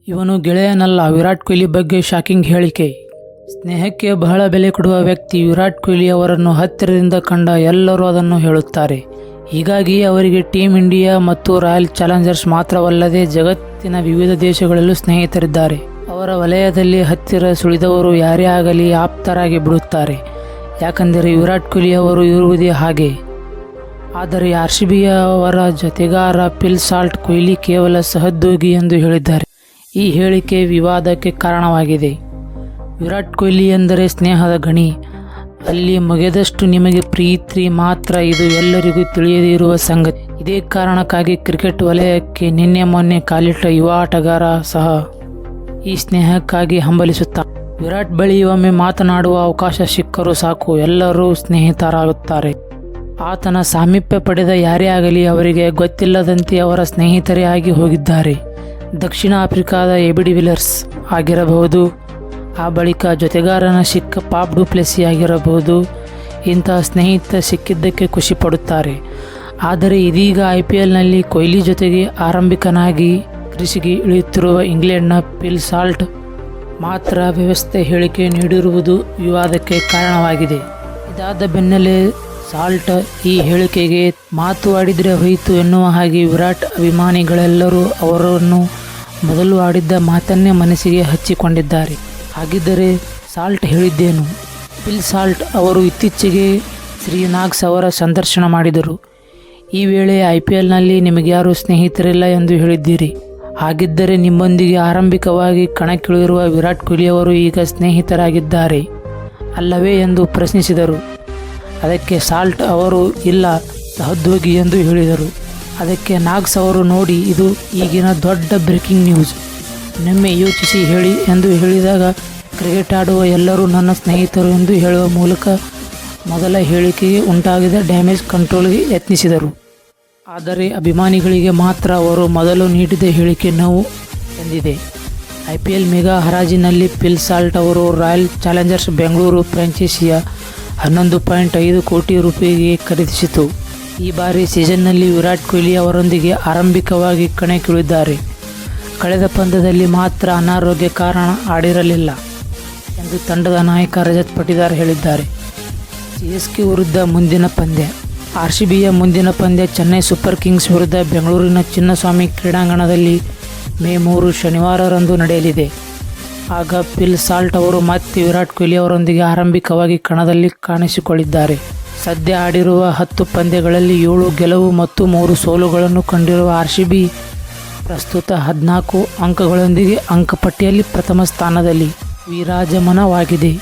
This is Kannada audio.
ಇವನು ಗೆಳೆಯನಲ್ಲ. ವಿರಾಟ್ ಕೊಹ್ಲಿ ಬಗ್ಗೆ ಶಾಕಿಂಗ್ ಹೇಳಿಕೆ. ಸ್ನೇಹಕ್ಕೆ ಬಹಳ ಬೆಲೆ ಕೊಡುವ ವ್ಯಕ್ತಿ ವಿರಾಟ್ ಕೊಹ್ಲಿ ಅವರನ್ನು ಹತ್ತಿರದಿಂದ ಕಂಡ ಎಲ್ಲರೂ ಅದನ್ನು ಹೇಳುತ್ತಾರೆ. ಹೀಗಾಗಿ ಅವರಿಗೆ ಟೀಮ್ ಇಂಡಿಯಾ ಮತ್ತು ರಾಯಲ್ ಚಾಲೆಂಜರ್ಸ್ ಮಾತ್ರವಲ್ಲದೆ ಜಗತ್ತಿನ ವಿವಿಧ ದೇಶಗಳಲ್ಲೂ ಸ್ನೇಹಿತರಿದ್ದಾರೆ. ಅವರ ವಲಯದಲ್ಲಿ ಹತ್ತಿರ ಸುಳಿದವರು ಯಾರೇ ಆಗಲಿ ಆಪ್ತರಾಗಿ ಬಿಡುತ್ತಾರೆ. ಯಾಕಂದರೆ ವಿರಾಟ್ ಕೊಹ್ಲಿ ಅವರು ಇರುವುದೇ ಹಾಗೆ. ಆದರೆ RCB ಅವರ ಜೊತೆಗಾರ ಫಿಲ್ ಸಾಲ್ಟ್ ಕೊಹ್ಲಿ ಕೇವಲ ಸಹೋದ್ಯೋಗಿ ಎಂದು ಹೇಳಿದ್ದಾರೆ. ಈ ಹೇಳಿಕೆ ವಿವಾದಕ್ಕೆ ಕಾರಣವಾಗಿದೆ. ವಿರಾಟ್ ಕೊಹ್ಲಿ ಎಂದರೆ ಸ್ನೇಹದ ಗಣಿ. ಅಲ್ಲಿ ಮುಗಿದಷ್ಟು ನಿಮಗೆ ಪ್ರೀತಿ ಮಾತ್ರ. ಇದು ಎಲ್ಲರಿಗೂ ತಿಳಿಯದಿರುವ ಸಂಗತಿ. ಇದೇ ಕಾರಣಕ್ಕಾಗಿ ಕ್ರಿಕೆಟ್ ವಲಯಕ್ಕೆ ನಿನ್ನೆ ಮೊನ್ನೆ ಕಾಲಿಟ್ಟ ಯುವ ಆಟಗಾರ ಸಹ ಈ ಸ್ನೇಹಕ್ಕಾಗಿ ಹಂಬಲಿಸುತ್ತಾರೆ. ವಿರಾಟ್ ಬಳಿ ಒಮ್ಮೆ ಮಾತನಾಡುವ ಅವಕಾಶ ಸಿಕ್ಕರೂ ಸಾಕು, ಎಲ್ಲರೂ ಸ್ನೇಹಿತರಾಗುತ್ತಾರೆ. ಆತನ ಸಾಮೀಪ್ಯ ಪಡೆದ ಯಾರೇ ಆಗಲಿ ಅವರಿಗೆ ಗೊತ್ತಿಲ್ಲದಂತೆ ಅವರ ಸ್ನೇಹಿತರೇ ಆಗಿ ಹೋಗಿದ್ದಾರೆ. ದಕ್ಷಿಣ ಆಫ್ರಿಕಾದ AB ಡಿ ವಿಲಿಯರ್ಸ್ ಆಗಿರಬಹುದು, ಆ ಬಳಿಕ ಜೊತೆಗಾರನ ಸಿಕ್ಕ ಪಾಪ್ ಡು ಪ್ಲೆಸಿ ಆಗಿರಬಹುದು. ಇಂತಹ ಸ್ನೇಹಿತ ಸಿಕ್ಕಿದ್ದಕ್ಕೆ ಖುಷಿ ಪಡುತ್ತಾರೆ. ಆದರೆ ಇದೀಗ IPLನಲ್ಲಿ ಕೊಹ್ಲಿ ಜೊತೆಗೆ ಆರಂಭಿಕನಾಗಿ ಕ್ರೀಸ್ಗೆ ಇಳಿಯುತ್ತಿರುವ ಇಂಗ್ಲೆಂಡ್ನ ಫಿಲ್ ಸಾಲ್ಟ್ ಮಾತ್ರ ವ್ಯವಸ್ಥೆ ಹೇಳಿಕೆ ನೀಡಿರುವುದು ವಿವಾದಕ್ಕೆ ಕಾರಣವಾಗಿದೆ. ಇದಾದ ಬೆನ್ನಲ್ಲೇ ಸಾಲ್ಟ್ ಈ ಹೇಳಿಕೆಗೆ ಮಾತು ಆಡಿದರೆ ಹೋಯಿತು ಎನ್ನುವ ಹಾಗೆ ವಿರಾಟ್ ಅಭಿಮಾನಿಗಳೆಲ್ಲರೂ ಅವರನ್ನು ಮೊದಲು ಆಡಿದ್ದ ಮಾತನ್ನೇ ಮನಸ್ಸಿಗೆ ಹಚ್ಚಿಕೊಂಡಿದ್ದಾರೆ. ಹಾಗಿದ್ದರೆ ಸಾಲ್ಟ್ ಹೇಳಿದ್ದೇನು? ಫಿಲ್ ಸಾಲ್ಟ್ ಅವರು ಇತ್ತೀಚೆಗೆ ಶ್ರೀನಾಗ್ಸ್ ಅವರ ಸಂದರ್ಶನ ಮಾಡಿದರು. ಈ ವೇಳೆ IPLನಲ್ಲಿ ನಿಮಗ್ಯಾರೂ ಸ್ನೇಹಿತರಿಲ್ಲ ಎಂದು ಹೇಳಿದ್ದೀರಿ. ಹಾಗಿದ್ದರೆ ನಿಮ್ಮೊಂದಿಗೆ ಆರಂಭಿಕವಾಗಿ ಕಣಕ್ಕಿಳಿದಿರುವ ವಿರಾಟ್ ಕೊಹ್ಲಿ ಅವರು ಈಗ ಸ್ನೇಹಿತರಾಗಿದ್ದಾರೆ ಅಲ್ಲವೇ ಎಂದು ಪ್ರಶ್ನಿಸಿದರು. ಅದಕ್ಕೆ ಸಾಲ್ಟ್ ಅವರು ಇಲ್ಲ, ಸಹೋದ್ಯೋಗಿ ಎಂದು ಹೇಳಿದರು. ಅದಕ್ಕೆ ನಾಗ್ಸ್ ಅವರು ನೋಡಿ, ಇದು ಈಗಿನ ದೊಡ್ಡ ಬ್ರೇಕಿಂಗ್ ನ್ಯೂಸ್, ಒಮ್ಮೆ ಯೋಚಿಸಿ ಹೇಳಿ ಎಂದು ಹೇಳಿದಾಗ ಕ್ರಿಕೆಟ್ ಆಡುವ ಎಲ್ಲರೂ ನನ್ನ ಸ್ನೇಹಿತರು ಎಂದು ಹೇಳುವ ಮೂಲಕ ಮೊದಲ ಹೇಳಿಕೆಗೆ ಉಂಟಾಗಿದ್ದ ಡ್ಯಾಮೇಜ್ ಕಂಟ್ರೋಲ್ಗೆ ಯತ್ನಿಸಿದರು. ಆದರೆ ಅಭಿಮಾನಿಗಳಿಗೆ ಮಾತ್ರ ಅವರು ಮೊದಲು ನೀಡಿದ ಹೇಳಿಕೆ ನೋವು ತಂದಿದೆ. IPL ಮೆಗಾ ಹರಾಜಿನಲ್ಲಿ ಫಿಲ್ ಸಾಲ್ಟ್ ಅವರು ರಾಯಲ್ ಚಾಲೆಂಜರ್ಸ್ ಬೆಂಗಳೂರು ಫ್ರಾಂಚೈಸಿಯ 11.5 ಕೋಟಿ ರೂಪಾಯಿಗೆ ಖರೀದಿಸಿತು. ಈ ಬಾರಿ ಸೀಸನ್ನಲ್ಲಿ ವಿರಾಟ್ ಕೊಹ್ಲಿ ಅವರೊಂದಿಗೆ ಆರಂಭಿಕವಾಗಿ ಕಣಕ್ಕಿಳಿದಿದ್ದಾರೆ. ಕಳೆದ ಪಂದ್ಯದಲ್ಲಿ ಮಾತ್ರ ಅನಾರೋಗ್ಯ ಕಾರಣ ಆಡಿರಲಿಲ್ಲ ಎಂದು ತಂಡದ ನಾಯಕ ರಜತ್ ಪಟಿದಾರ್ ಹೇಳಿದ್ದಾರೆ. CSK ವಿರುದ್ಧ ಮುಂದಿನ ಪಂದ್ಯ. RCBಯ ಮುಂದಿನ ಪಂದ್ಯ ಚೆನ್ನೈ ಸೂಪರ್ ಕಿಂಗ್ಸ್ ವಿರುದ್ಧ ಬೆಂಗಳೂರಿನ ಚಿನ್ನಸ್ವಾಮಿ ಕ್ರೀಡಾಂಗಣದಲ್ಲಿ ಮೇ 3 ಶನಿವಾರರಂದು ನಡೆಯಲಿದೆ. ಆಗ ಫಿಲ್ ಸಾಲ್ಟ್ ಅವರು ಮತ್ತೆ ವಿರಾಟ್ ಕೊಹ್ಲಿ ಅವರೊಂದಿಗೆ ಆರಂಭಿಕವಾಗಿ ಕಣದಲ್ಲಿ ಕಾಣಿಸಿಕೊಳ್ಳಿದ್ದಾರೆ. ಸದ್ಯ ಆಡಿರುವ 10 ಪಂದ್ಯಗಳಲ್ಲಿ 7 ಗೆಲುವು ಮತ್ತು 3 ಸೋಲುಗಳನ್ನು ಕಂಡಿರುವ RCB ಪ್ರಸ್ತುತ 14 ಅಂಕಗಳೊಂದಿಗೆ ಅಂಕಪಟ್ಟಿಯಲ್ಲಿ ಪ್ರಥಮ ಸ್ಥಾನದಲ್ಲಿ ವಿರಾಜಮಾನವಾಗಿದೆ.